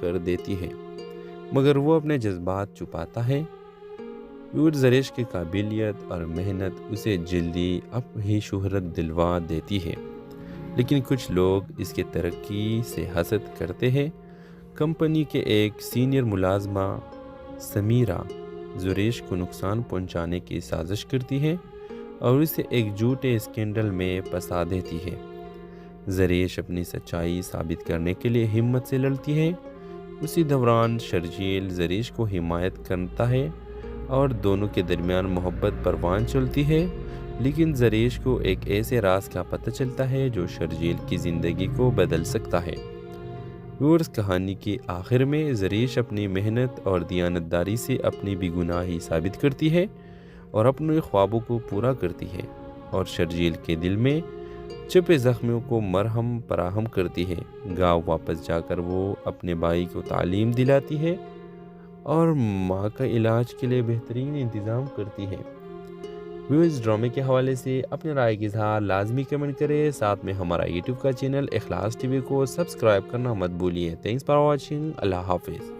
کر دیتی ہے، مگر وہ اپنے جذبات چھپاتا ہے۔ اور زریش کی قابلیت اور محنت اسے جلدی اپنی شہرت دلوا دیتی ہے، لیکن کچھ لوگ اس کی ترقی سے حسد کرتے ہیں۔ کمپنی کے ایک سینئر ملازمہ سمیرہ زریش کو نقصان پہنچانے کی سازش کرتی ہے اور اسے ایک جھوٹے اسکینڈل میں پھنسا دیتی ہے۔ زریش اپنی سچائی ثابت کرنے کے لیے ہمت سے لڑتی ہے۔ اسی دوران شرجیل زریش کو حمایت کرتا ہے اور دونوں کے درمیان محبت پروان چلتی ہے، لیکن زریش کو ایک ایسے راز کا پتہ چلتا ہے جو شرجیل کی زندگی کو بدل سکتا ہے۔ ویورز، کہانی کے آخر میں زریش اپنی محنت اور دیانتداری سے اپنی بے گناہی ثابت کرتی ہے اور اپنے خوابوں کو پورا کرتی ہے، اور شرجیل کے دل میں چھپے زخموں کو مرہم فراہم کرتی ہے۔ گاؤں واپس جا کر وہ اپنے بھائی کو تعلیم دلاتی ہے اور ماں کا علاج کے لیے بہترین انتظام کرتی ہے۔ ویورز، ڈرامے کے حوالے سے اپنے رائے کا اظہار لازمی کمنٹ کریں، ساتھ میں ہمارا یوٹیوب کا چینل اخلاص ٹی وی کو سبسکرائب کرنا مت بھولیے۔ تھینکس فار واچنگ، اللہ حافظ۔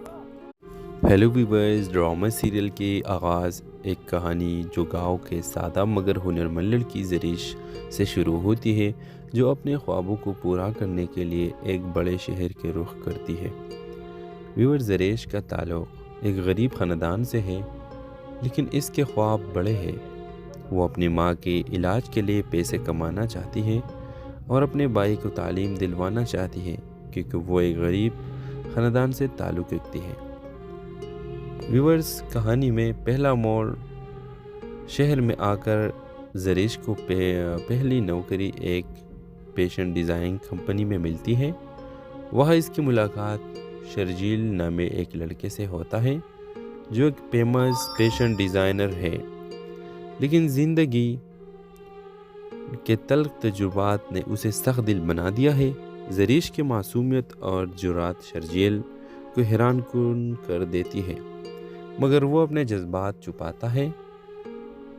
ہیلو ویورز، ڈرامہ سیریل کے آغاز ایک کہانی جو گاؤں کے سادہ مگر ہنرمند لڑکی زریش سے شروع ہوتی ہے، جو اپنے خوابوں کو پورا کرنے کے لیے ایک بڑے شہر کے رخ کرتی ہے۔ ویورز، زریش کا تعلق ایک غریب خاندان سے ہے، لیکن اس کے خواب بڑے ہیں۔ وہ اپنی ماں کے علاج کے لیے پیسے کمانا چاہتی ہے اور اپنے بھائی کو تعلیم دلوانا چاہتی ہے، کیونکہ وہ ایک غریب خاندان سے تعلق رکھتی ہے۔ ویورز، کہانی میں پہلا موڑ شہر میں آ کر زریش کو پہلی نوکری ایک فیشن ڈیزائن کمپنی میں ملتی ہے۔ وہاں اس کی ملاقات شرجیل نامے ایک لڑکے سے ہوتا ہے جو ایک فیمس فیشن ڈیزائنر ہے، لیکن زندگی کے تلخ تجربات نے اسے سخت دل بنا دیا ہے۔ زریش کی معصومیت اور جرات شرجیل کو حیران کن کر دیتی ہے، مگر وہ اپنے جذبات چھپاتا ہے۔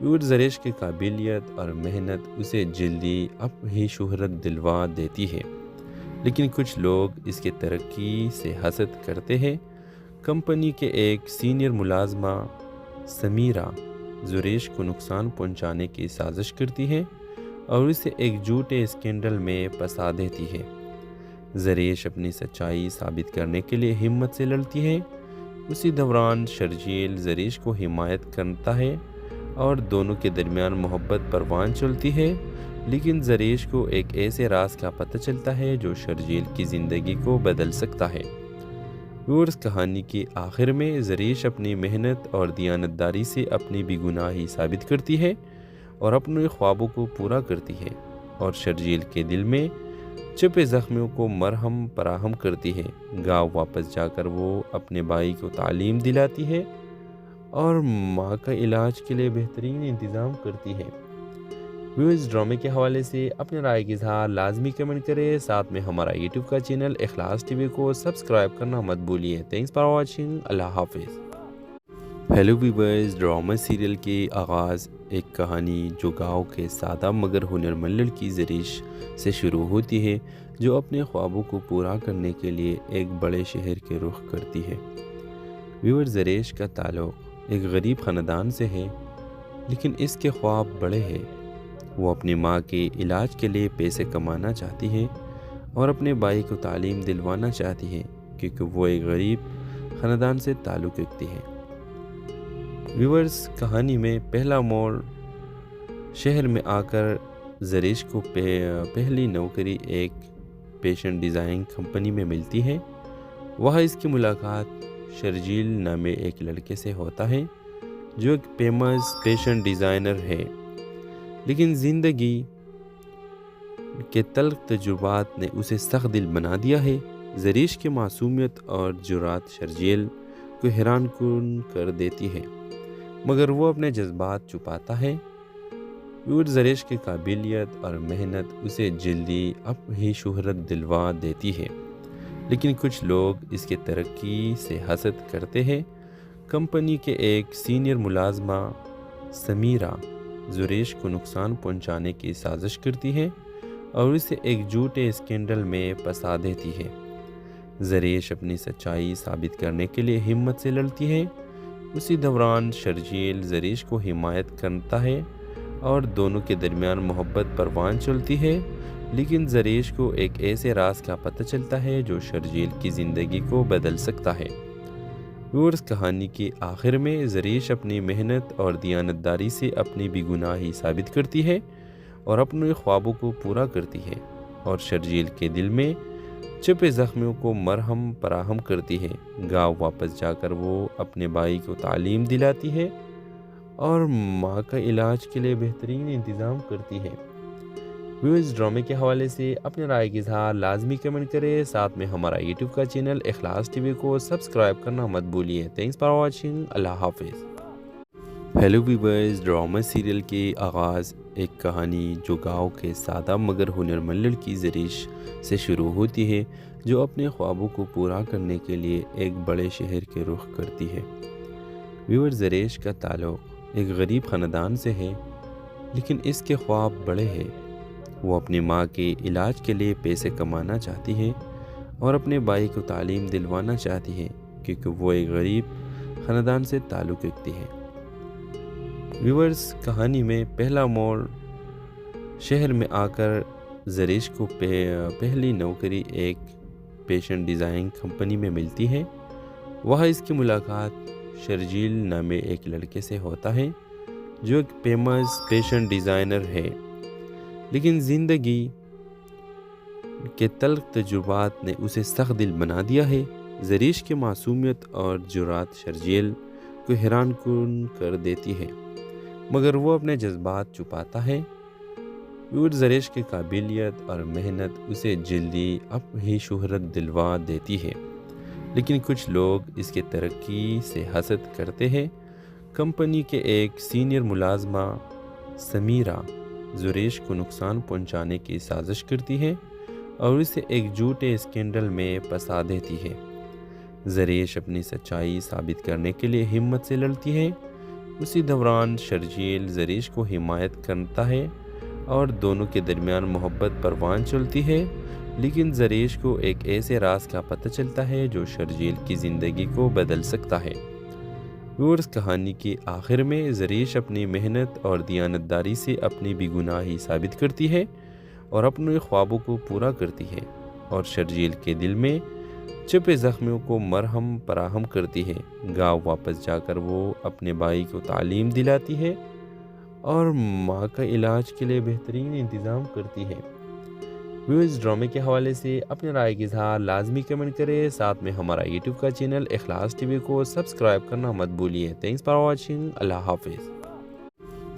اور زریش کی قابلیت اور محنت اسے جلدی اپنی شہرت دلوا دیتی ہے، لیکن کچھ لوگ اس کی ترقی سے حسد کرتے ہیں۔ کمپنی کے ایک سینئر ملازمہ سمیرہ زریش کو نقصان پہنچانے کی سازش کرتی ہے اور اسے ایک جھوٹے اسکینڈل میں پھنسا دیتی ہے۔ زریش اپنی سچائی ثابت کرنے کے لیے ہمت سے لڑتی ہے۔ اسی دوران شرجیل زریش کو حمایت کرتا ہے اور دونوں کے درمیان محبت پروان چلتی ہے، لیکن زریش کو ایک ایسے راز کا پتہ چلتا ہے جو شرجیل کی زندگی کو بدل سکتا ہے۔ ویورز، کہانی کے آخر میں زریش اپنی محنت اور دیانتداری سے اپنی بے گناہی ثابت کرتی ہے اور اپنے خوابوں کو پورا کرتی ہے، اور شرجیل کے دل میں چھپے زخموں کو مرہم فراہم کرتی ہے۔ گاؤں واپس جا کر وہ اپنے بھائی کو تعلیم دلاتی ہے اور ماں کا علاج کے لیے بہترین انتظام کرتی ہے۔ ویورز، ڈرامے کے حوالے سے اپنے رائے کا اظہار لازمی کمنٹ کریں، ساتھ میں ہمارا یوٹیوب کا چینل اخلاص ٹی وی کو سبسکرائب کرنا مت بھولیے۔ تھینکس فار واچنگ، اللہ حافظ۔ ہیلو ویورز، ڈرامہ سیریل کے آغاز ایک کہانی جو گاؤں کے سادہ مگر ہنرمند لڑکی زریش سے شروع ہوتی ہے، جو اپنے خوابوں کو پورا کرنے کے لیے ایک بڑے شہر کے رخ کرتی ہے۔ ویورز، زریش کا تعلق ایک غریب خاندان سے ہے، لیکن اس کے خواب بڑے ہیں۔ وہ اپنی ماں کے علاج کے لیے پیسے کمانا چاہتی ہے اور اپنے بھائی کو تعلیم دلوانا چاہتی ہے، کیونکہ وہ ایک غریب خاندان سے تعلق رکھتی ہے۔ ویورز، کہانی میں پہلا موڑ شہر میں آ کر زریش کو پہلی نوکری ایک فیشن ڈیزائن کمپنی میں ملتی ہے۔ وہاں اس کی ملاقات شرجیل نامے ایک لڑکے سے ہوتا ہے جو ایک فیمس فیشن ڈیزائنر ہے، لیکن زندگی کے تلخ تجربات نے اسے سخت دل بنا دیا ہے۔ زریش کی معصومیت اور جرات شرجیل کو حیران کن کر دیتی ہے، مگر وہ اپنے جذبات چھپاتا ہے۔ اور زریش کی قابلیت اور محنت اسے جلدی اپنی شہرت دلوا دیتی ہے، لیکن کچھ لوگ اس کی ترقی سے حسد کرتے ہیں۔ کمپنی کے ایک سینئر ملازمہ سمیرہ زریش کو نقصان پہنچانے کی سازش کرتی ہے اور اسے ایک جھوٹے اسکینڈل میں پھنسا دیتی ہے۔ زریش اپنی سچائی ثابت کرنے کے لیے ہمت سے لڑتی ہے۔ اسی دوران شرجیل زریش کو حمایت کرتا ہے اور دونوں کے درمیان محبت پروان چلتی ہے، لیکن زریش کو ایک ایسے راز کا پتہ چلتا ہے جو شرجیل کی زندگی کو بدل سکتا ہے۔ ویورز، کہانی کے آخر میں زریش اپنی محنت اور دیانتداری سے اپنی بے گناہی ثابت کرتی ہے اور اپنے خوابوں کو پورا کرتی ہے، اور شرجیل کے دل میں چھپے زخموں کو مرہم فراہم کرتی ہے۔ گاؤں واپس جا کر وہ اپنے بھائی کو تعلیم دلاتی ہے اور ماں کا علاج کے لیے بہترین انتظام کرتی ہے۔ ویورز، ڈرامے کے حوالے سے اپنے رائے کی اظہار لازمی کمنٹ کریں، ساتھ میں ہمارا یوٹیوب کا چینل اخلاص ٹی وی کو سبسکرائب کرنا مت بھولیے۔ تھینکس فار واچنگ، اللہ حافظ۔ ہیلو ویورز، ڈرامہ سیریل کے آغاز ایک کہانی جو گاؤں کے سادہ مگر ہنرمند لڑکی زریش سے شروع ہوتی ہے، جو اپنے خوابوں کو پورا کرنے کے لیے ایک بڑے شہر کے رخ کرتی ہے۔ ویورز، زریش کا تعلق ایک غریب خاندان سے ہے، لیکن اس کے خواب بڑے ہیں۔ وہ اپنی ماں کے علاج کے لیے پیسے کمانا چاہتی ہے اور اپنے بھائی کو تعلیم دلوانا چاہتی ہے، کیونکہ وہ ایک غریب خاندان سے تعلق رکھتی ہے۔ ویورز، کہانی میں پہلا موڑ شہر میں آ کر زریش کو پہلی نوکری ایک فیشن ڈیزائن کمپنی میں ملتی ہے۔ وہاں اس کی ملاقات شرجیل نامے ایک لڑکے سے ہوتا ہے جو ایک فیمس فیشن ڈیزائنر ہے، لیکن زندگی کے تلخ تجربات نے اسے سخت دل بنا دیا ہے۔ زریش کی معصومیت اور جرات شرجیل کو حیران کن کر دیتی ہے، مگر وہ اپنے جذبات چھپاتا ہے۔ زریش کی قابلیت اور محنت اسے جلدی اپنی شہرت دلوا دیتی ہے، لیکن کچھ لوگ اس کے ترقی سے حسد کرتے ہیں۔ کمپنی کے ایک سینئر ملازمہ سمیرہ زریش کو نقصان پہنچانے کی سازش کرتی ہے اور اسے ایک جھوٹے اسکینڈل میں پھنسا دیتی ہے۔ زریش اپنی سچائی ثابت کرنے کے لیے ہمت سے لڑتی ہے۔ اسی دوران شرجیل زریش کو حمایت کرتا ہے اور دونوں کے درمیان محبت پروان چلتی ہے، لیکن زریش کو ایک ایسے راز کا پتہ چلتا ہے جو شرجیل کی زندگی کو بدل سکتا ہے۔ ویورز، کہانی کے آخر میں زریش اپنی محنت اور دیانتداری سے اپنی بے گناہی ثابت کرتی ہے اور اپنے خوابوں کو پورا کرتی ہے، اور شرجیل کے دل میں چھپے زخموں کو مرہم فراہم کرتی ہے۔ گاؤں واپس جا کر وہ اپنے بھائی کو تعلیم دلاتی ہے اور ماں کا علاج کے لیے بہترین انتظام کرتی ہے۔ ویورز، ڈرامے کے حوالے سے اپنے رائے کی اظہار لازمی کمنٹ کریں، ساتھ میں ہمارا یوٹیوب کا چینل اخلاص ٹی وی کو سبسکرائب کرنا مت بھولیے۔ تھینکس فار واچنگ، اللہ حافظ۔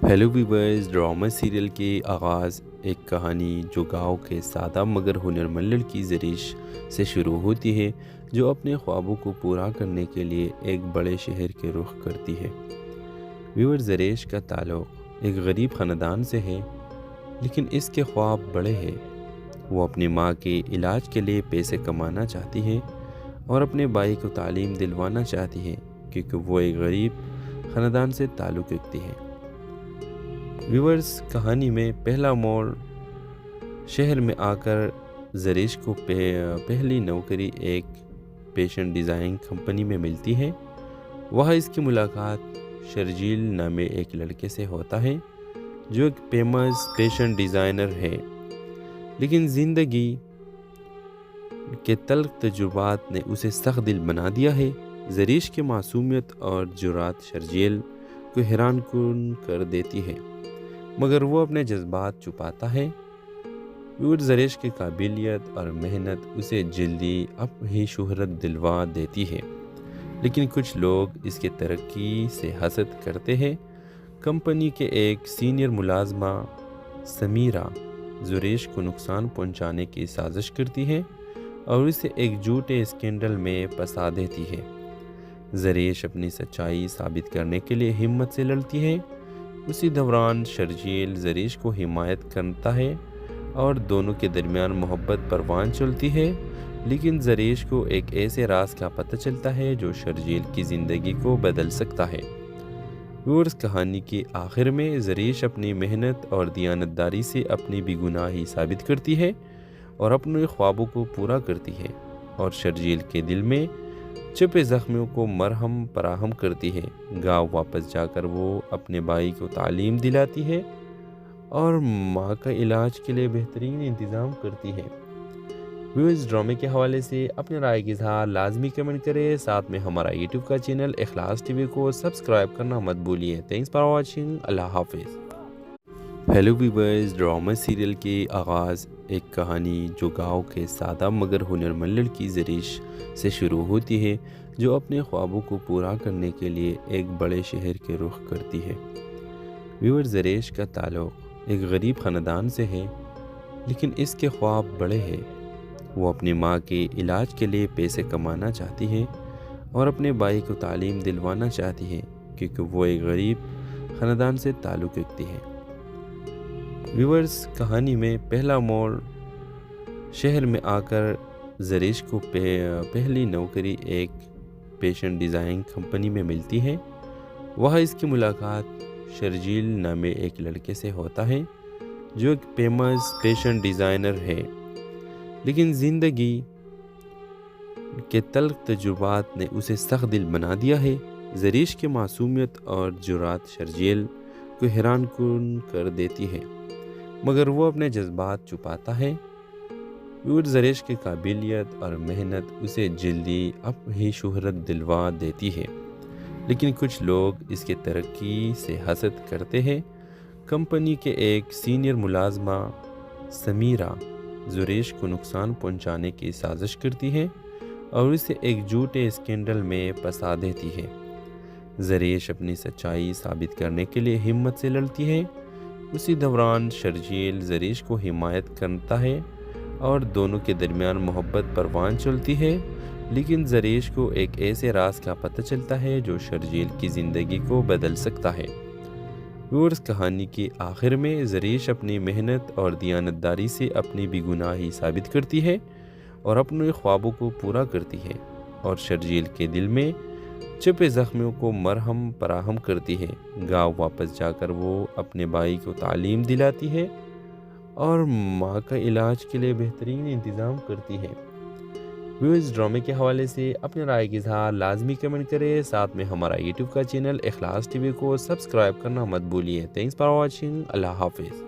ہیلو ویورز، ڈرامہ سیریل کے آغاز ایک کہانی جو گاؤں کے سادہ مگر ہنرمند لڑکی زریش سے شروع ہوتی ہے، جو اپنے خوابوں کو پورا کرنے کے لیے ایک بڑے شہر کے رخ کرتی ہے۔ ویورز، زریش کا تعلق ایک غریب خاندان سے ہے، لیکن اس کے خواب بڑے ہیں۔ وہ اپنی ماں کے علاج کے لیے پیسے کمانا چاہتی ہے اور اپنے بھائی کو تعلیم دلوانا چاہتی ہے، کیونکہ وہ ایک غریب خاندان سے تعلق رکھتی ہے۔ ویورز، کہانی میں پہلا موڑ شہر میں آ کر زریش کو پہلی نوکری ایک فیشن ڈیزائن کمپنی میں ملتی ہے۔ وہاں اس کی ملاقات شرجیل نامے ایک لڑکے سے ہوتا ہے جو ایک فیمس فیشن ڈیزائنر ہے، لیکن زندگی کے تلخ تجربات نے اسے سخت دل بنا دیا ہے۔ زریش کی معصومیت اور جرات شرجیل کو حیران کن کر دیتی ہے، مگر وہ اپنے جذبات چھپاتا ہے۔ زریش کی قابلیت اور محنت اسے جلدی اپنی شہرت دلوا دیتی ہے، لیکن کچھ لوگ اس کے ترقی سے حسد کرتے ہیں۔ کمپنی کے ایک سینئر ملازمہ سمیرہ زریش کو نقصان پہنچانے کی سازش کرتی ہے اور اسے ایک جھوٹے اسکینڈل میں پھنسا دیتی ہے۔ زریش اپنی سچائی ثابت کرنے کے لیے ہمت سے لڑتی ہے۔ اسی دوران شرجیل زریش کو حمایت کرتا ہے اور دونوں کے درمیان محبت پروان چلتی ہے، لیکن زریش کو ایک ایسے راز کا پتہ چلتا ہے جو شرجیل کی زندگی کو بدل سکتا ہے۔ ویورز، کہانی کے آخر میں زریش اپنی محنت اور دیانتداری سے اپنی بے گناہی ثابت کرتی ہے اور اپنے خوابوں کو پورا کرتی ہے، اور شرجیل کے دل میں چھپے زخموں کو مرہم فراہم کرتی ہے۔ گاؤں واپس جا کر وہ اپنے بھائی کو تعلیم دلاتی ہے اور ماں کا علاج کے لیے بہترین انتظام کرتی ہے۔ ویورز، ڈرامے کے حوالے سے اپنے رائے کی اظہار لازمی کمنٹ کریں، ساتھ میں ہمارا یوٹیوب کا چینل اخلاص ٹی وی کو سبسکرائب کرنا مت بھولیے۔ تھینکس فار واچنگ، اللہ حافظ۔ ہیلو ویورز، ڈرامہ سیریل کے آغاز ایک کہانی جو گاؤں کے سادہ مگر ہنرمند لڑکی زریش سے شروع ہوتی ہے، جو اپنے خوابوں کو پورا کرنے کے لیے ایک بڑے شہر کے رخ کرتی ہے۔ ویور، زریش کا تعلق ایک غریب خاندان سے ہے، لیکن اس کے خواب بڑے ہیں۔ وہ اپنی ماں کے علاج کے لیے پیسے کمانا چاہتی ہے اور اپنے بھائی کو تعلیم دلوانا چاہتی ہے، کیونکہ وہ ایک غریب خاندان سے تعلق رکھتی ہے۔ ویورز، کہانی میں پہلا موڑ شہر میں آ کر زریش کو پہلی نوکری ایک فیشن ڈیزائن کمپنی میں ملتی ہے۔ وہاں اس کی ملاقات شرجیل نامے ایک لڑکے سے ہوتا ہے جو ایک فیمس فیشن ڈیزائنر ہے، لیکن زندگی کے تلخ تجربات نے اسے سخت دل بنا دیا ہے۔ زریش کی معصومیت اور جرات شرجیل کو حیران کن کر دیتی ہے، مگر وہ اپنے جذبات چھپاتا ہے۔ زریش کی قابلیت اور محنت اسے جلدی ہی شہرت دلوا دیتی ہے، لیکن کچھ لوگ اس کے ترقی سے حسد کرتے ہیں۔ کمپنی کے ایک سینئر ملازمہ سمیرہ زریش کو نقصان پہنچانے کی سازش کرتی ہے اور اسے ایک جھوٹے اسکینڈل میں پھنسا دیتی ہے۔ زریش اپنی سچائی ثابت کرنے کے لیے ہمت سے لڑتی ہے۔ اسی دوران شرجیل زریش کو حمایت کرتا ہے اور دونوں کے درمیان محبت پروان چلتی ہے، لیکن زریش کو ایک ایسے راز کا پتہ چلتا ہے جو شرجیل کی زندگی کو بدل سکتا ہے۔ ویورز، کہانی کے آخر میں زریش اپنی محنت اور دیانتداری سے اپنی بے گناہی ثابت کرتی ہے اور اپنے خوابوں کو پورا کرتی ہے، اور شرجیل کے دل میں چھپے زخموں کو مرہم فراہم کرتی ہے۔ گاؤں واپس جا کر وہ اپنے بھائی کو تعلیم دلاتی ہے اور ماں کا علاج کے لیے بہترین انتظام کرتی ہے۔ ویورز، ڈرامے کے حوالے سے اپنے رائے کی اظہار لازمی کمنٹ کریں، ساتھ میں ہمارا یوٹیوب کا چینل اخلاص ٹی وی کو سبسکرائب کرنا مت بھولیے۔ تھینکس فار واچنگ، اللہ حافظ۔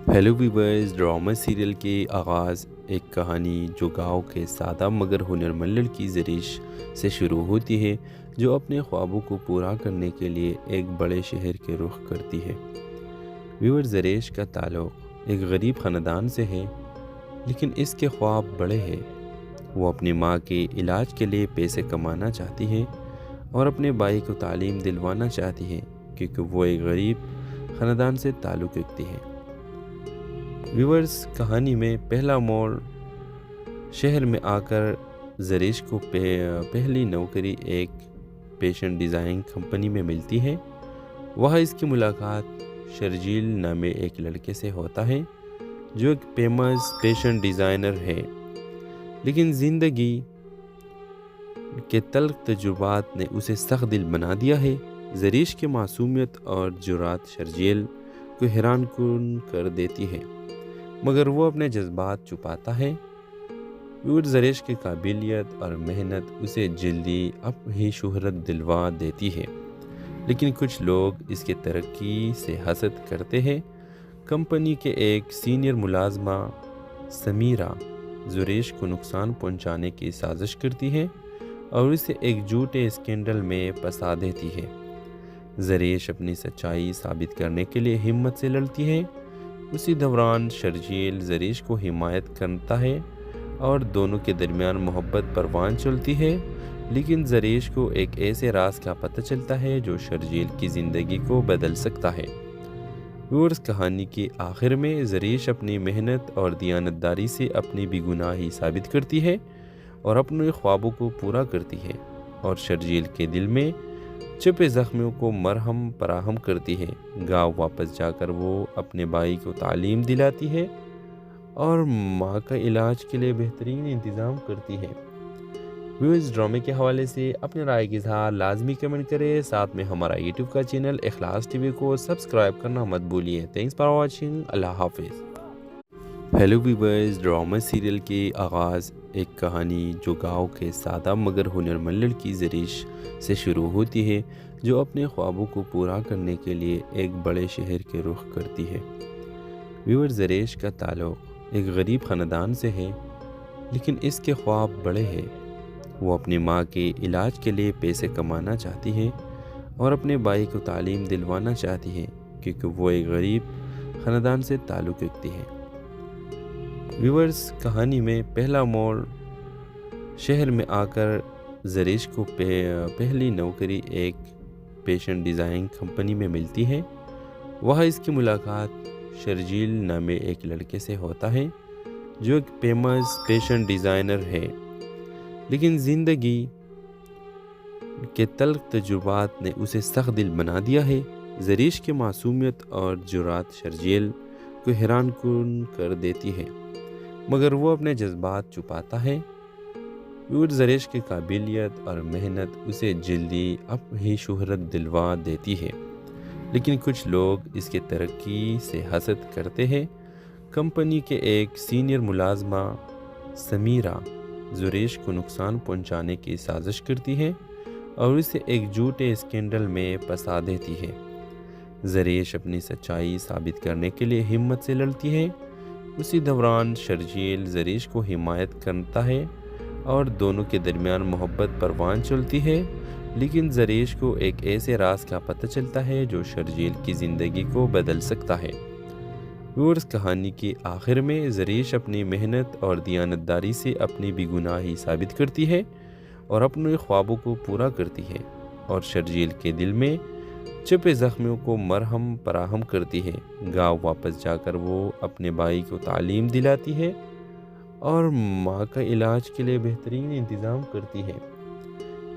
ہیلو ویورز، ڈرامہ سیریل کے آغاز ایک کہانی جو گاؤں کے سادہ مگر ہنرمند لڑکی زریش سے شروع ہوتی ہے، جو اپنے خوابوں کو پورا کرنے کے لیے ایک بڑے شہر کے رخ کرتی ہے۔ ویور، زریش کا تعلق ایک غریب خاندان سے ہے، لیکن اس کے خواب بڑے ہیں۔ وہ اپنی ماں کے علاج کے لیے پیسے کمانا چاہتی ہے اور اپنے بھائی کو تعلیم دلوانا چاہتی ہے، کیونکہ وہ ایک غریب خاندان سے تعلق رکھتی ہے۔ ویورز، کہانی میں پہلا موڑ شہر میں آ کر زریش کو پہلی نوکری ایک فیشن ڈیزائن کمپنی میں ملتی ہے۔ وہاں اس کی ملاقات شرجیل نامے ایک لڑکے سے ہوتا ہے جو ایک فیمس فیشن ڈیزائنر ہے، لیکن زندگی کے تلخ تجربات نے اسے سخت دل بنا دیا ہے۔ زریش کی معصومیت اور جرات شرجیل کو حیران کن کر دیتی ہے، مگر وہ اپنے جذبات چھپاتا ہے۔ زریش کی قابلیت اور محنت اسے جلدی ہی شہرت دلوا دیتی ہے، لیکن کچھ لوگ اس کے ترقی سے حسد کرتے ہیں۔ کمپنی کے ایک سینئر ملازمہ سمیرہ زریش کو نقصان پہنچانے کی سازش کرتی ہے اور اسے ایک جھوٹے اسکینڈل میں پھنسا دیتی ہے۔ زریش اپنی سچائی ثابت کرنے کے لیے ہمت سے لڑتی ہے۔ اسی دوران شرجیل زریش کو حمایت کرتا ہے اور دونوں کے درمیان محبت پروان چلتی ہے، لیکن زریش کو ایک ایسے راز کا پتہ چلتا ہے جو شرجیل کی زندگی کو بدل سکتا ہے۔ ویورز، کہانی کے آخر میں زریش اپنی محنت اور دیانتداری سے اپنی بے گناہی ثابت کرتی ہے اور اپنے خوابوں کو پورا کرتی ہے، اور شرجیل کے دل میں چھپے زخموں کو مرہم فراہم کرتی ہے۔ گاؤں واپس جا کر وہ اپنے بھائی کو تعلیم دلاتی ہے اور ماں کا علاج کے لیے بہترین انتظام کرتی ہے۔ ویورز، ڈرامے کے حوالے سے اپنے رائے کی اظہار لازمی کمنٹ کریں، ساتھ میں ہمارا یوٹیوب کا چینل اخلاص ٹی وی کو سبسکرائب کرنا مت بھولیے۔ تھینکس فار واچنگ، اللہ حافظ۔ ہیلو ویورز، ڈرامہ سیریل کے آغاز ایک کہانی جو گاؤں کے سادہ مگر ہنرمند لڑکی زریش سے شروع ہوتی ہے جو اپنے خوابوں کو پورا کرنے کے لیے ایک بڑے شہر کے رخ کرتی ہے۔ ویور زریش کا تعلق ایک غریب خاندان سے ہے، لیکن اس کے خواب بڑے ہیں۔ وہ اپنی ماں کے علاج کے لیے پیسے کمانا چاہتی ہے اور اپنے بھائی کو تعلیم دلوانا چاہتی ہے کیونکہ وہ ایک غریب خاندان سے تعلق رکھتی ہے۔ ویورز، کہانی میں پہلا موڑ شہر میں آ کر زریش کو پہلی نوکری ایک فیشن ڈیزائن کمپنی میں ملتی ہے۔ وہاں اس کی ملاقات شرجیل نامے ایک لڑکے سے ہوتا ہے جو ایک فیمس فیشن ڈیزائنر ہے، لیکن زندگی کے تلخ تجربات نے اسے سخت دل بنا دیا ہے۔ زریش کی معصومیت اور جرات شرجیل کو حیران کن کر دیتی ہے، مگر وہ اپنے جذبات چھپاتا ہے۔ زریش کی قابلیت اور محنت اسے جلدی ہی شہرت دلوا دیتی ہے، لیکن کچھ لوگ اس کی ترقی سے حسد کرتے ہیں۔ کمپنی کے ایک سینئر ملازمہ سمیرہ زریش کو نقصان پہنچانے کی سازش کرتی ہے اور اسے ایک جھوٹے اسکینڈل میں پھنسا دیتی ہے۔ زریش اپنی سچائی ثابت کرنے کے لیے ہمت سے لڑتی ہے۔ اسی دوران شرجیل زریش کو حمایت کرتا ہے اور دونوں کے درمیان محبت پروان چلتی ہے، لیکن زریش کو ایک ایسے راز کا پتہ چلتا ہے جو شرجیل کی زندگی کو بدل سکتا ہے۔ کہانی کے آخر میں زریش اپنی محنت اور دیانتداری سے اپنی بے گناہی ثابت کرتی ہے اور اپنے خوابوں کو پورا کرتی ہے، اور شرجیل کے دل میں چھپے زخموں کو مرہم فراہم کرتی ہے۔ گاؤں واپس جا کر وہ اپنے بھائی کو تعلیم دلاتی ہے اور ماں کا علاج کے لیے بہترین انتظام کرتی ہے۔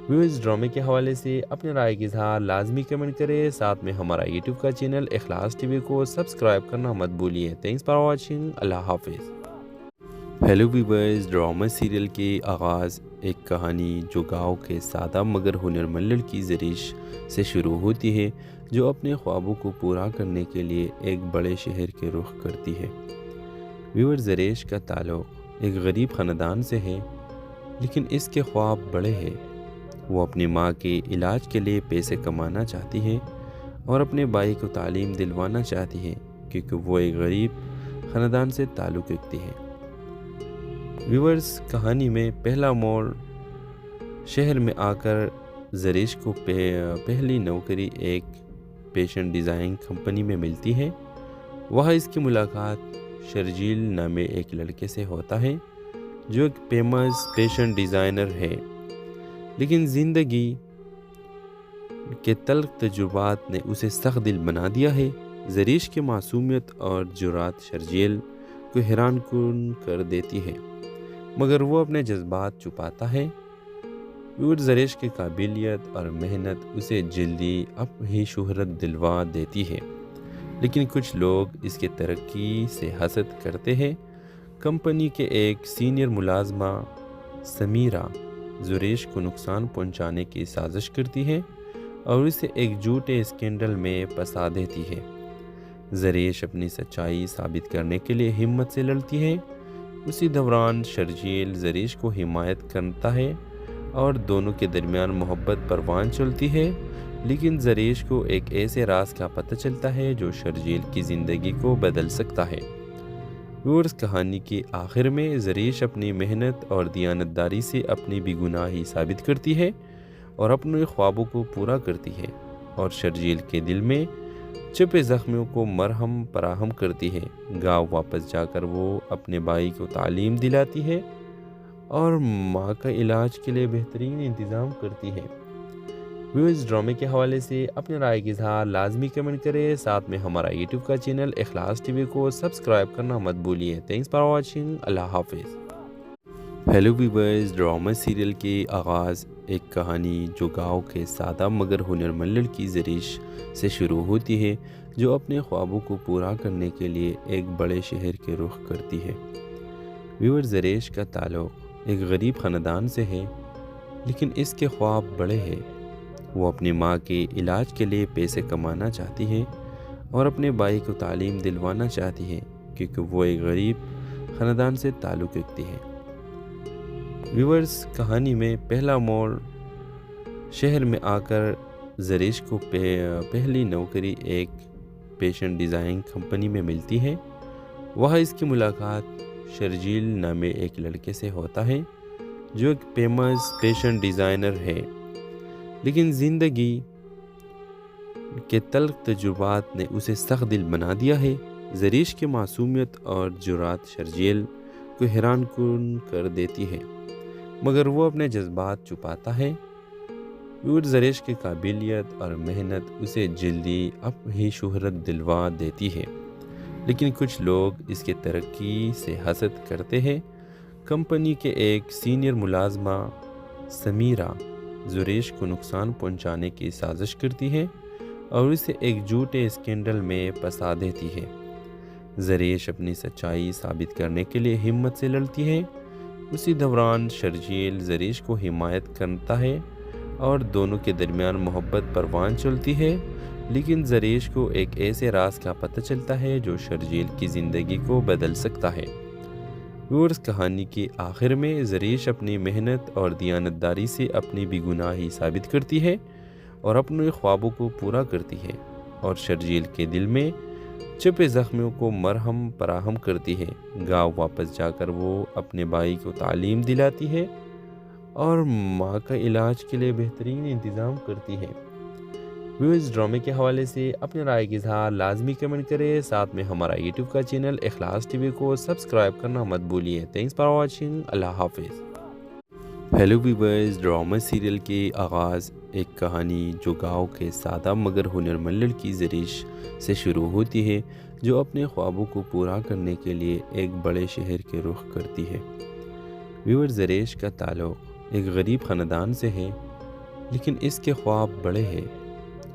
اس ڈرامے کے حوالے سے اپنے رائے کا اظہار لازمی کمنٹ کریں، ساتھ میں ہمارا یوٹیوب کا چینل اخلاص ٹی وی کو سبسکرائب کرنا مت بھولیے۔ تھینکس فار واچنگ، اللہ حافظ۔ ہیلو ویورز، ڈرامہ سیریل کے آغاز ایک کہانی جو گاؤں کے سادہ مگر ہنرمند لڑکی زریش سے شروع ہوتی ہے جو اپنے خوابوں کو پورا کرنے کے لیے ایک بڑے شہر کے رخ کرتی ہے۔ ویور زریش کا تعلق ایک غریب خاندان سے ہے، لیکن اس کے خواب بڑے ہیں۔ وہ اپنی ماں کے علاج کے لیے پیسے کمانا چاہتی ہے اور اپنے بھائی کو تعلیم دلوانا چاہتی ہے کیونکہ وہ ایک غریب خاندان سے تعلق رکھتی ہے۔ ویورز، کہانی میں پہلا موڑ شہر میں آ کر زریش کو پہلی نوکری ایک فیشن ڈیزائن کمپنی میں ملتی ہے۔ وہاں اس کی ملاقات شرجیل نامے ایک لڑکے سے ہوتا ہے جو ایک فیمس فیشن ڈیزائنر ہے، لیکن زندگی کے تلخ تجربات نے اسے سخت دل بنا دیا ہے۔ زریش کی معصومیت اور جرات شرجیل کو حیران کن کر دیتی ہے، مگر وہ اپنے جذبات چھپاتا ہے۔ زریش کی قابلیت اور محنت اسے جلدی ہی شہرت دلوا دیتی ہے، لیکن کچھ لوگ اس کی ترقی سے حسد کرتے ہیں۔ کمپنی کے ایک سینئر ملازمہ سمیرہ زریش کو نقصان پہنچانے کی سازش کرتی ہے اور اسے ایک جھوٹے اسکینڈل میں پھنسا دیتی ہے۔ زریش اپنی سچائی ثابت کرنے کے لیے ہمت سے لڑتی ہے۔ اسی دوران شرجیل زریش کو حمایت کرتا ہے اور دونوں کے درمیان محبت پروان چلتی ہے، لیکن زریش کو ایک ایسے راز کا پتہ چلتا ہے جو شرجیل کی زندگی کو بدل سکتا ہے۔ کہانی کے آخر میں زریش اپنی محنت اور دیانتداری سے اپنی بے گناہی ثابت کرتی ہے اور اپنے خوابوں کو پورا کرتی ہے، اور شرجیل کے دل میں چھپے زخموں کو مرہم فراہم کرتی ہے۔ گاؤں واپس جا کر وہ اپنے بھائی کو تعلیم دلاتی ہے اور ماں کا علاج کے لیے بہترین انتظام کرتی ہے۔ اس ڈرامے کے حوالے سے اپنے رائے کا اظہار لازمی کمنٹ کریں، ساتھ میں ہمارا یوٹیوب کا چینل اخلاص ٹی وی کو سبسکرائب کرنا مت بھولیے۔ تھینکس فار واچنگ، اللہ حافظ۔ ہیلو ویورز، ڈرامہ سیریل کے آغاز ایک کہانی جو گاؤں کے سادہ مگر ہنرمند لڑکی زریش سے شروع ہوتی ہے جو اپنے خوابوں کو پورا کرنے کے لیے ایک بڑے شہر کے رخ کرتی ہے۔ ویور زریش کا تعلق ایک غریب خاندان سے ہے، لیکن اس کے خواب بڑے ہیں۔ وہ اپنی ماں کے علاج کے لیے پیسے کمانا چاہتی ہے اور اپنے بھائی کو تعلیم دلوانا چاہتی ہے کیونکہ وہ ایک غریب خاندان سے تعلق رکھتی ہے۔ ویورز، کہانی میں پہلا موڑ شہر میں آ کر زریش کو پہلی نوکری ایک فیشن ڈیزائن کمپنی میں ملتی ہے۔ وہاں اس کی ملاقات شرجیل نامے ایک لڑکے سے ہوتا ہے جو ایک فیمس فیشن ڈیزائنر ہے، لیکن زندگی کے تلخ تجربات نے اسے سخت دل بنا دیا ہے۔ زریش کی معصومیت اور جرات شرجیل کو حیران کن کر دیتی ہے، مگر وہ اپنے جذبات چھپاتا ہے۔ زریش کی قابلیت اور محنت اسے جلدی ہی شہرت دلوا دیتی ہے، لیکن کچھ لوگ اس کی ترقی سے حسد کرتے ہیں۔ کمپنی کے ایک سینئر ملازمہ سمیرہ زریش کو نقصان پہنچانے کی سازش کرتی ہے اور اسے ایک جھوٹے اسکینڈل میں پھنسا دیتی ہے۔ زریش اپنی سچائی ثابت کرنے کے لیے ہمت سے لڑتی ہے۔ اسی دوران شرجیل زریش کو حمایت کرتا ہے اور دونوں کے درمیان محبت پروان چلتی ہے، لیکن زریش کو ایک ایسے راز کا پتہ چلتا ہے جو شرجیل کی زندگی کو بدل سکتا ہے۔ ویورز، کہانی کے آخر میں زریش اپنی محنت اور دیانتداری سے اپنی بے گناہی ثابت کرتی ہے اور اپنے خوابوں کو پورا کرتی ہے، اور شرجیل کے دل میں چھپے زخموں کو مرہم فراہم کرتی ہے۔ گاؤں واپس جا کر وہ اپنے بھائی کو تعلیم دلاتی ہے اور ماں کا علاج کے لیے بہترین انتظام کرتی ہے۔ ویورز، ڈرامے کے حوالے سے اپنے رائے کا اظہار لازمی کمنٹ کریں، ساتھ میں ہمارا یوٹیوب کا چینل اخلاص ٹی وی کو سبسکرائب کرنا مت بھولیے۔ تھینکس فار واچنگ، اللہ حافظ۔ ہیلو ویورز، ڈرامہ سیریل کے آغاز ایک کہانی جو گاؤں کے سادہ مگر ہنرمند لڑکی زریش سے شروع ہوتی ہے، جو اپنے خوابوں کو پورا کرنے کے لیے ایک بڑے شہر کے رخ کرتی ہے۔ ویورز، زریش کا تعلق ایک غریب خاندان سے ہے، لیکن اس کے خواب بڑے ہیں۔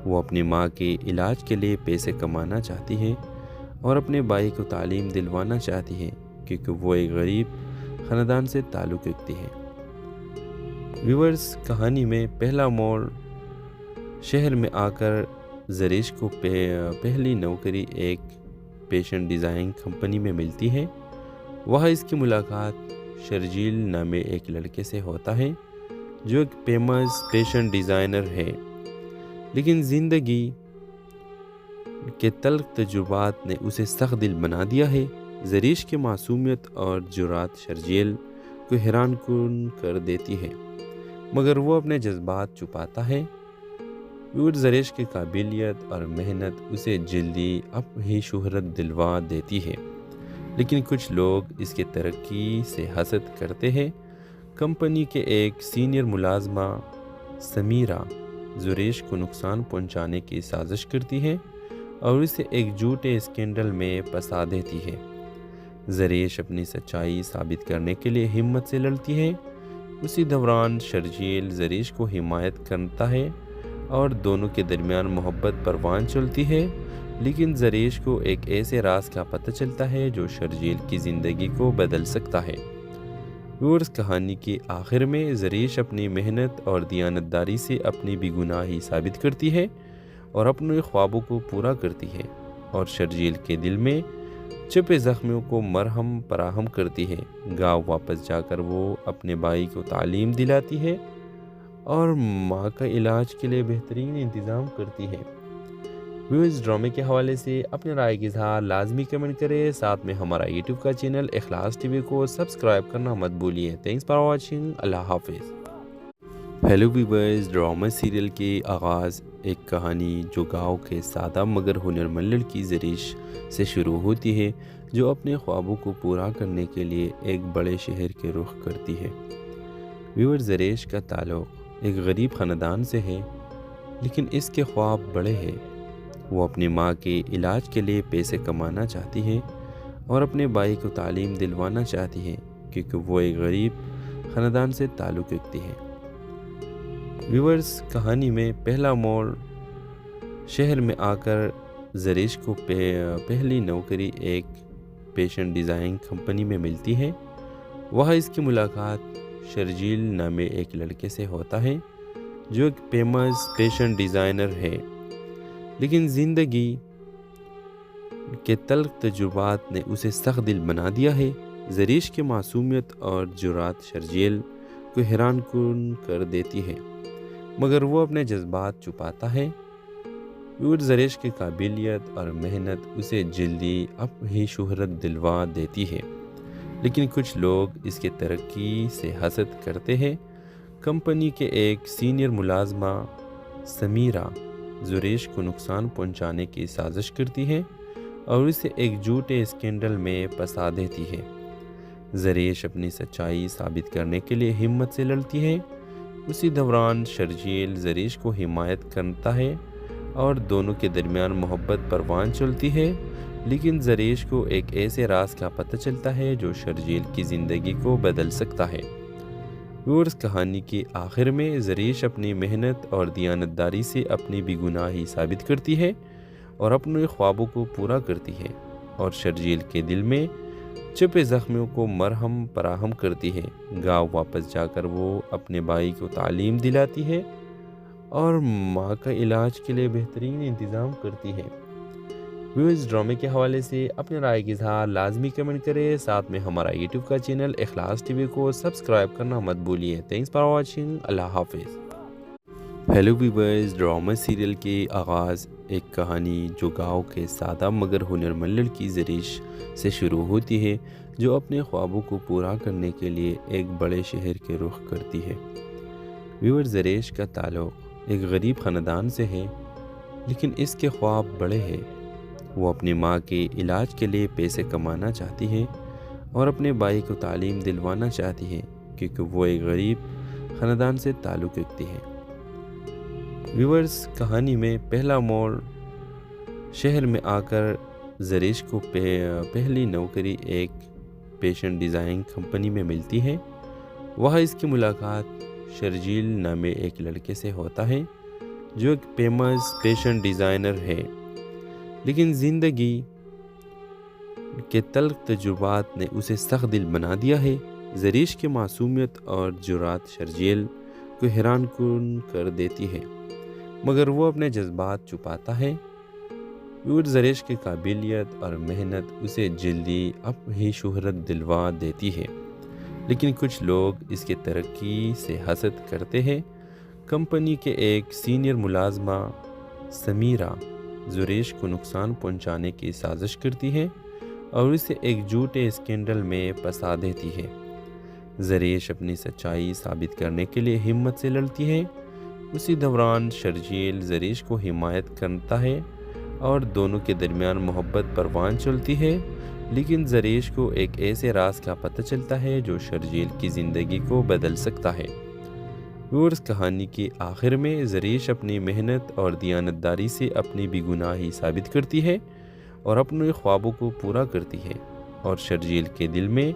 وہ اپنی ماں کے علاج کے لیے پیسے کمانا چاہتی ہے اور اپنے بھائی کو تعلیم دلوانا چاہتی ہے، کیونکہ وہ ایک غریب خاندان سے تعلق رکھتی ہے۔ ویورز، کہانی میں پہلا موڑ شہر میں آ کر زریش کو پہلی نوکری ایک فیشن ڈیزائن کمپنی میں ملتی ہے۔ وہاں اس کی ملاقات شرجیل نامے ایک لڑکے سے ہوتا ہے جو ایک فیمس فیشن ڈیزائنر ہے، لیکن زندگی کے تلخ تجربات نے اسے سخت دل بنا دیا ہے۔ زریش کی معصومیت اور جرات شرجیل کو حیران کن کر دیتی ہے، مگر وہ اپنے جذبات چھپاتا ہے۔ زریش کی قابلیت اور محنت اسے جلدی ہی شہرت دلوا دیتی ہے، لیکن کچھ لوگ اس کی ترقی سے حسد کرتے ہیں۔ کمپنی کے ایک سینئر ملازمہ سمیرہ زریش کو نقصان پہنچانے کی سازش کرتی ہے اور اسے ایک جھوٹے اسکینڈل میں پھنسا دیتی ہے۔ زریش اپنی سچائی ثابت کرنے کے لیے ہمت سے لڑتی ہے۔ اسی دوران شرجیل زریش کو حمایت کرتا ہے اور دونوں کے درمیان محبت پروان چلتی ہے، لیکن زریش کو ایک ایسے راز کا پتہ چلتا ہے جو شرجیل کی زندگی کو بدل سکتا ہے۔ ویورز، کہانی کے آخر میں زریش اپنی محنت اور دیانتداری سے اپنی بے گناہی ثابت کرتی ہے اور اپنے خوابوں کو پورا کرتی ہے، اور شرجیل کے دل میں چھپے زخموں کو مرہم فراہم کرتی ہے۔ گاؤں واپس جا کر وہ اپنے بھائی کو تعلیم دلاتی ہے اور ماں کا علاج کے لیے بہترین انتظام کرتی ہے۔ ویورز، ڈرامے کے حوالے سے اپنے رائے کا اظہار لازمی کمنٹ کریں، ساتھ میں ہمارا یوٹیوب کا چینل اخلاص ٹی وی کو سبسکرائب کرنا مت بھولیے۔ تھینکس فار واچنگ، اللہ حافظ۔ ہیلو ویورز، ڈرامہ سیریل کے آغاز ایک کہانی جو گاؤں کے سادہ مگر ہنرمند لڑکی زریش سے شروع ہوتی ہے، جو اپنے خوابوں کو پورا کرنے کے لیے ایک بڑے شہر کے رخ کرتی ہے۔ ویورز، زریش کا تعلق ایک غریب خاندان سے ہے، لیکن اس کے خواب بڑے ہیں۔ وہ اپنی ماں کے علاج کے لیے پیسے کمانا چاہتی ہے اور اپنے بھائی کو تعلیم دلوانا چاہتی ہے، کیونکہ وہ ایک غریب خاندان سے تعلق رکھتی ہے۔ ویورز، کہانی میں پہلا موڑ شہر میں آ کر زریش کو پہلی نوکری ایک فیشن ڈیزائن کمپنی میں ملتی ہے۔ وہاں اس کی ملاقات شرجیل نامے ایک لڑکے سے ہوتا ہے جو ایک فیمس فیشن ڈیزائنر ہے، لیکن زندگی کے تلخ تجربات نے اسے سخت دل بنا دیا ہے۔ زریش کی معصومیت اور جرات شرجیل کو حیران کن کر دیتی ہے، مگر وہ اپنے جذبات چھپاتا ہے۔ ویور زریش کی قابلیت اور محنت اسے جلدی اپنی شہرت دلوا دیتی ہے، لیکن کچھ لوگ اس کی ترقی سے حسد کرتے ہیں۔ کمپنی کے ایک سینئر ملازمہ سمیرہ زریش کو نقصان پہنچانے کی سازش کرتی ہے اور اسے ایک جھوٹے اسکینڈل میں پھنسا دیتی ہے۔ زریش اپنی سچائی ثابت کرنے کے لیے ہمت سے لڑتی ہے۔ اسی دوران شرجیل زریش کو حمایت کرتا ہے اور دونوں کے درمیان محبت پروان چلتی ہے، لیکن زریش کو ایک ایسے راز کا پتہ چلتا ہے جو شرجیل کی زندگی کو بدل سکتا ہے۔ ویورز، کہانی کے آخر میں زریش اپنی محنت اور دیانتداری سے اپنی بے گناہی ثابت کرتی ہے اور اپنے خوابوں کو پورا کرتی ہے، اور شرجیل کے دل میں چھپے زخموں کو مرہم فراہم کرتی ہے۔ گاؤں واپس جا کر وہ اپنے بھائی کو تعلیم دلاتی ہے اور ماں کا علاج کے لیے بہترین انتظام کرتی ہے۔ ویورز، ڈرامے کے حوالے سے اپنے رائے کا اظہار لازمی کمنٹ کریں، ساتھ میں ہمارا یوٹیوب کا چینل اخلاص ٹی وی کو سبسکرائب کرنا مت بھولیے۔ تھینکس فار واچنگ، اللہ حافظ۔ ہیلو ویورز، ڈرامہ سیریل کے آغاز ایک کہانی جو گاؤں کے سادہ مگر ہنرمند لڑکی زریش سے شروع ہوتی ہے، جو اپنے خوابوں کو پورا کرنے کے لیے ایک بڑے شہر کے رخ کرتی ہے۔ ویورز، زریش کا تعلق ایک غریب خاندان سے ہے، لیکن اس کے خواب بڑے ہیں۔ وہ اپنی ماں کے علاج کے لیے پیسے کمانا چاہتی ہے اور اپنے بھائی کو تعلیم دلوانا چاہتی ہے، کیونکہ وہ ایک غریب خاندان سے تعلق رکھتی ہے۔ ویورز، کہانی میں پہلا موڑ شہر میں آ کر زریش کو پہلی نوکری ایک فیشن ڈیزائن کمپنی میں ملتی ہے۔ وہاں اس کی ملاقات شرجیل نامے ایک لڑکے سے ہوتا ہے جو ایک فیمس فیشن ڈیزائنر ہے، لیکن زندگی کے تلخ تجربات نے اسے سخت دل بنا دیا ہے۔ زریش کی معصومیت اور جرات شرجیل کو حیران کن کر دیتی ہے، مگر وہ اپنے جذبات چھپاتا ہے۔ ویور زریش کی قابلیت اور محنت اسے جلدی اپنی شہرت دلوا دیتی ہے، لیکن کچھ لوگ اس کی ترقی سے حسد کرتے ہیں۔ کمپنی کے ایک سینئر ملازمہ سمیرہ زریش کو نقصان پہنچانے کی سازش کرتی ہے اور اسے ایک جھوٹے اسکینڈل میں پھنسا دیتی ہے۔ زریش اپنی سچائی ثابت کرنے کے لیے ہمت سے لڑتی ہے۔ اسی دوران شرجیل زریش کو حمایت کرتا ہے اور دونوں کے درمیان محبت پروان چلتی ہے، لیکن زریش کو ایک ایسے راز کا پتہ چلتا ہے جو شرجیل کی زندگی کو بدل سکتا ہے۔ ویورز، کہانی کے آخر میں زریش اپنی محنت اور دیانتداری سے اپنی بے گناہی ثابت کرتی ہے اور اپنے خوابوں کو پورا کرتی ہے، اور شرجیل کے دل میں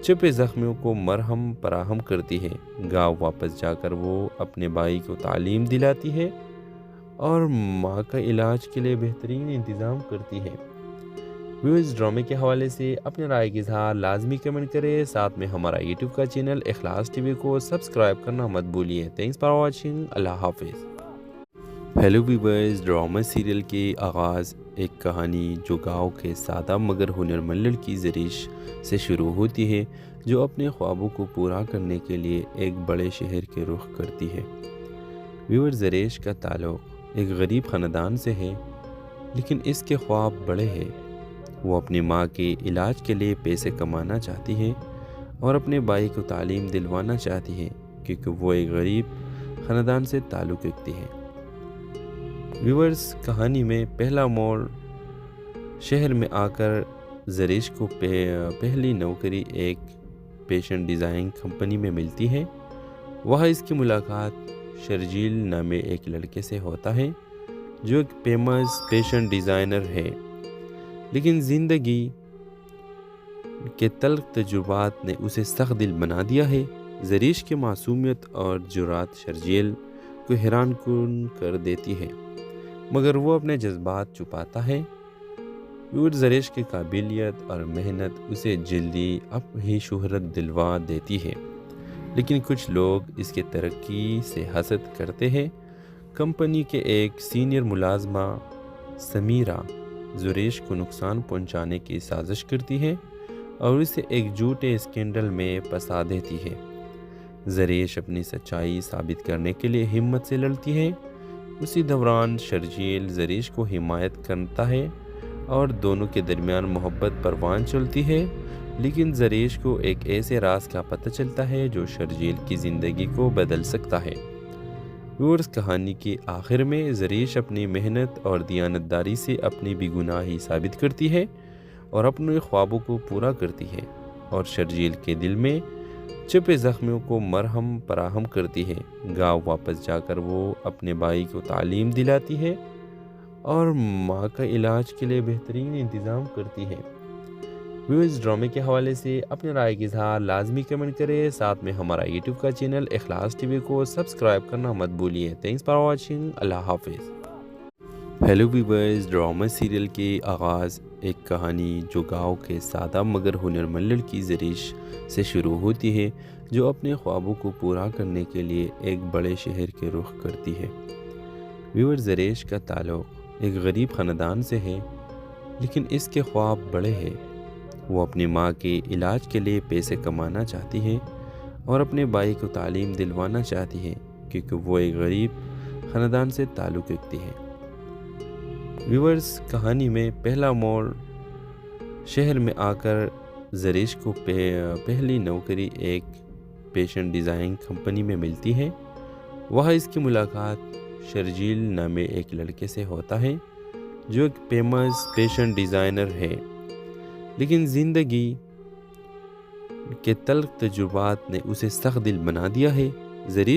چھپے زخموں کو مرہم فراہم کرتی ہے۔ گاؤں واپس جا کر وہ اپنے بھائی کو تعلیم دلاتی ہے اور ماں کا علاج کے لیے بہترین انتظام کرتی ہے۔ ویورز، ڈرامے کے حوالے سے اپنے رائے کا اظہار لازمی کمنٹ کریں، ساتھ میں ہمارا یوٹیوب کا چینل اخلاص ٹی وی کو سبسکرائب کرنا مت بھولیے۔ تھینکس فار واچنگ، اللہ حافظ۔ ہیلو ویورز، ڈرامہ سیریل کے آغاز ایک کہانی جو گاؤں کے سادہ مگر ہنرمند لڑکی زریش سے شروع ہوتی ہے، جو اپنے خوابوں کو پورا کرنے کے لیے ایک بڑے شہر کے رخ کرتی ہے۔ ویور، زریش کا تعلق ایک غریب خاندان سے ہے، لیکن اس کے خواب بڑے ہیں۔ وہ اپنی ماں کے علاج کے لیے پیسے کمانا چاہتی ہے اور اپنے بھائی کو تعلیم دلوانا چاہتی ہے، کیونکہ وہ ایک غریب خاندان سے تعلق رکھتی ہے۔ ویورز، کہانی میں پہلا موڑ شہر میں آ کر زریش کو پہلی نوکری ایک فیشن ڈیزائن کمپنی میں ملتی ہے۔ وہاں اس کی ملاقات شرجیل نامے ایک لڑکے سے ہوتا ہے جو ایک فیمس فیشن ڈیزائنر ہے، لیکن زندگی کے تلخ تجربات نے اسے سخت دل بنا دیا ہے۔ زریش کی معصومیت اور جرات شرجیل کو حیران کن کر دیتی ہے، مگر وہ اپنے جذبات چھپاتا ہے۔ ویور، زریش کی قابلیت اور محنت اسے جلدی اپنی شہرت دلوا دیتی ہے، لیکن کچھ لوگ اس کی ترقی سے حسد کرتے ہیں۔ کمپنی کے ایک سینئر ملازمہ سمیرہ زریش کو نقصان پہنچانے کی سازش کرتی ہے اور اسے ایک جھوٹے اسکینڈل میں پھنسا دیتی ہے۔ زریش اپنی سچائی ثابت کرنے کے لیے ہمت سے لڑتی ہے۔ اسی دوران شرجیل زریش کو حمایت کرتا ہے اور دونوں کے درمیان محبت پروان چلتی ہے، لیکن زریش کو ایک ایسے راز کا پتہ چلتا ہے جو شرجیل کی زندگی کو بدل سکتا ہے۔ ویورز، کہانی کے آخر میں زریش اپنی محنت اور دیانتداری سے اپنی بے گناہی ثابت کرتی ہے اور اپنے خوابوں کو پورا کرتی ہے، اور شرجیل کے دل میں چھپے زخموں کو مرہم فراہم کرتی ہے۔ گاؤں واپس جا کر وہ اپنے بھائی کو تعلیم دلاتی ہے اور ماں کا علاج کے لیے بہترین انتظام کرتی ہے۔ ویورز، ڈرامے کے حوالے سے اپنے رائے کی اظہار لازمی کمنٹ کریں، ساتھ میں ہمارا یوٹیوب کا چینل اخلاص ٹی وی کو سبسکرائب کرنا مت بھولیے۔ تھینکس فار واچنگ، اللہ حافظ۔ ہیلو ویورز، ڈرامہ سیریل کے آغاز ایک کہانی جو گاؤں کے سادہ مگر ہنرمند لڑکی زریش سے شروع ہوتی ہے، جو اپنے خوابوں کو پورا کرنے کے لیے ایک بڑے شہر کے رخ کرتی ہے۔ ویورز، زریش کا تعلق ایک غریب خاندان سے ہے، لیکن اس کے خواب بڑے ہیں۔ وہ اپنی ماں کے علاج کے لیے پیسے کمانا چاہتی ہے اور اپنے بھائی کو تعلیم دلوانا چاہتی ہے، کیونکہ وہ ایک غریب خاندان سے تعلق رکھتی ہے۔ ویورز، کہانی میں پہلا موڑ شہر میں آ کر زریش کو پہلی نوکری ایک فیشن ڈیزائن کمپنی میں ملتی ہے۔ وہاں اس کی ملاقات شرجیل نامے ایک لڑکے سے ہوتا ہے جو ایک فیمس فیشن ڈیزائنر ہے، لیکن زندگی کے تلخ تجربات نے اسے سخت دل بنا دیا ہے۔ زریش